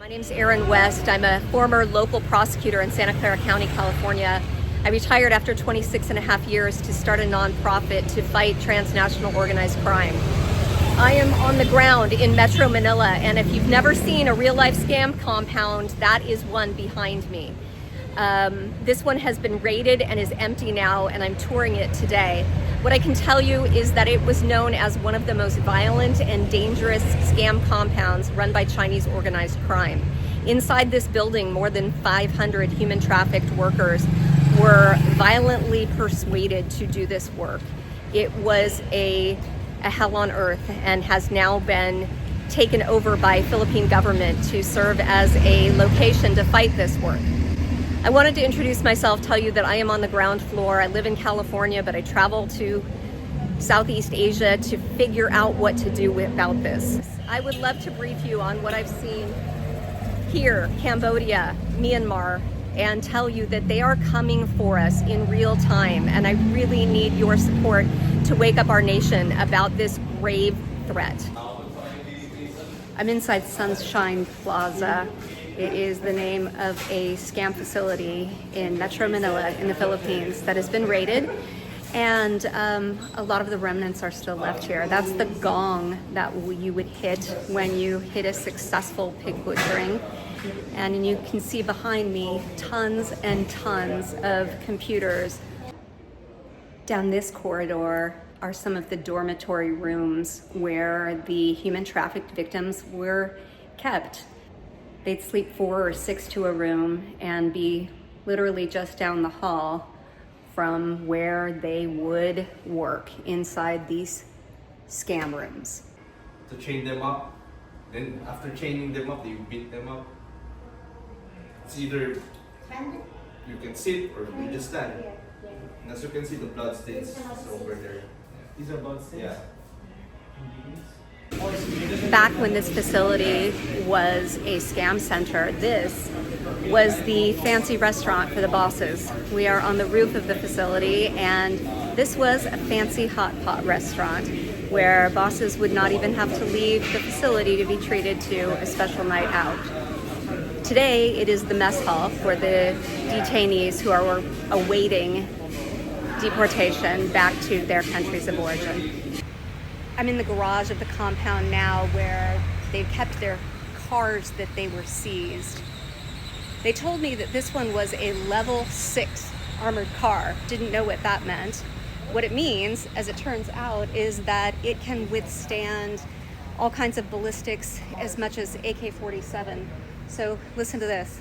My name is Erin West. I'm a former local prosecutor in Santa Clara County, California. I retired after 26 and a half years to start a nonprofit to fight transnational organized crime. I am on the ground in Metro Manila, and if you've never seen a real-life scam compound, that is one behind me. This one has been raided and is empty now, and I'm touring it today. What I can tell you is that it was known as one of the most violent and dangerous scam compounds run by Chinese organized crime. Inside this building, more than 500 human trafficked workers were violently persuaded to do this work. It was a hell on earth and has now been taken over by Philippine government to serve as a location to fight this work. I wanted to introduce myself, tell you that I am on the ground floor. I live in California, but I travel to Southeast Asia to figure out what to do about this. I would love to brief you on what I've seen here, Cambodia, Myanmar, and tell you that they are coming for us in real time. And I really need your support to wake up our nation about this grave threat. I'm inside Sunshine Plaza. It is the name of a scam facility in Metro Manila in the Philippines that has been raided, and a lot of the remnants are still left here. That's the gong that you would hit when you hit a successful pig butchering. And you can see behind me tons and tons of computers. Down this corridor are some of the dormitory rooms where the human trafficked victims were kept. They'd sleep 4 or 6 to a room and be literally just down the hall from where they would work inside these scam rooms. To chain them up, then after chaining them up, you beat them up. It's either you can sit or you just stand. And as you can see, the blood stains is over there. These are blood stains? Yeah. Back when this facility was a scam center, this was the fancy restaurant for the bosses. We are on the roof of the facility, and this was a fancy hot pot restaurant where bosses would not even have to leave the facility to be treated to a special night out. Today, it is the mess hall for the detainees who are awaiting deportation back to their countries of origin. I'm in the garage of the compound now where they've kept their cars that they were seized. They told me that this one was a level 6 armored car. Didn't know what that meant. What it means, as it turns out, is that it can withstand all kinds of ballistics as much as AK-47. So listen to this.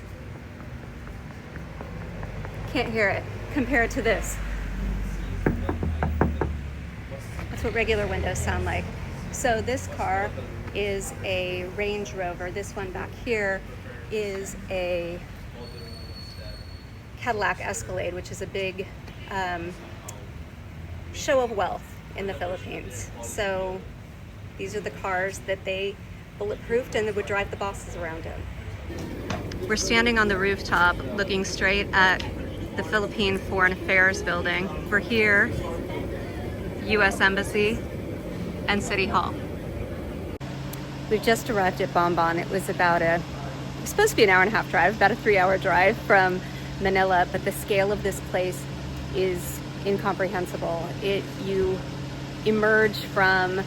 Can't hear it. Compare it to this. That's what regular windows sound like. So this car is a Range Rover. This one back here is a Cadillac Escalade, which is a big show of wealth in the Philippines. So these are the cars that they bulletproofed and they would drive the bosses around in. We're standing on the rooftop looking straight at the Philippine Foreign Affairs building. We're here, U.S. Embassy and City Hall. We've just arrived at Bamban. It was supposed to be an hour and a half drive, about a 3-hour drive from Manila, but the scale of this place is incomprehensible. You emerge from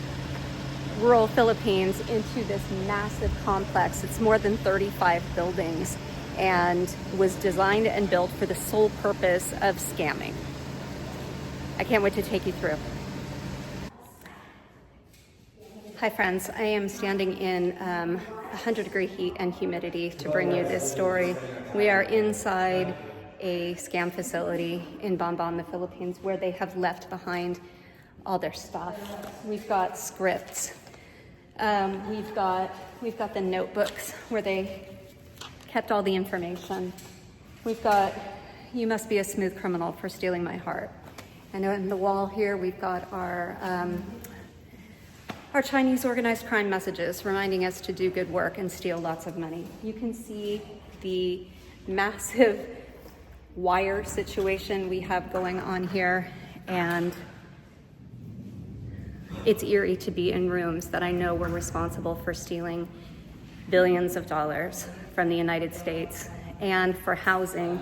rural Philippines into this massive complex. It's more than 35 buildings and was designed and built for the sole purpose of scamming. I can't wait to take you through. Hi friends, I am standing in 100-degree heat and humidity to bring you this story. We are inside a scam facility in Bamban, the Philippines, where they have left behind all their stuff. We've got scripts. We've got the notebooks where they kept all the information. We've got, "You must be a smooth criminal for stealing my heart." And on the wall here, we've got our Chinese organized crime messages reminding us to do good work and steal lots of money. You can see the massive wire situation we have going on here, and it's eerie to be in rooms that I know were responsible for stealing billions of dollars from the United States, and for housing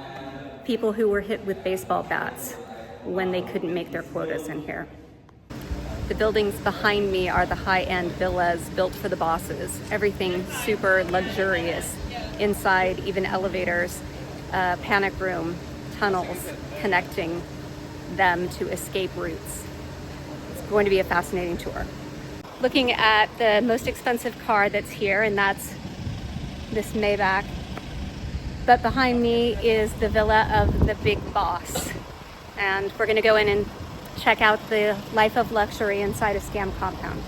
people who were hit with baseball bats when they couldn't make their quotas in here. The buildings behind me are the high-end villas built for the bosses. Everything super luxurious. Inside, even elevators, panic room, tunnels connecting them to escape routes. It's going to be a fascinating tour. Looking at the most expensive car that's here, and that's this Maybach. But behind me is the villa of the big boss. And we're gonna go in and check out the life of luxury inside a scam compound.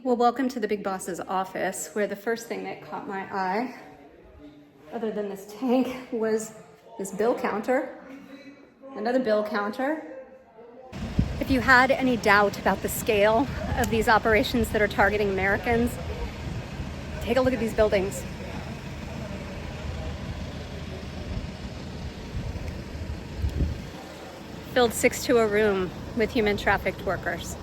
Well, welcome to the big boss's office, where the first thing that caught my eye, other than this tank, was this bill counter. Another bill counter. If you had any doubt about the scale of these operations that are targeting Americans, take a look at these buildings. Filled 6 to a room with human trafficked workers.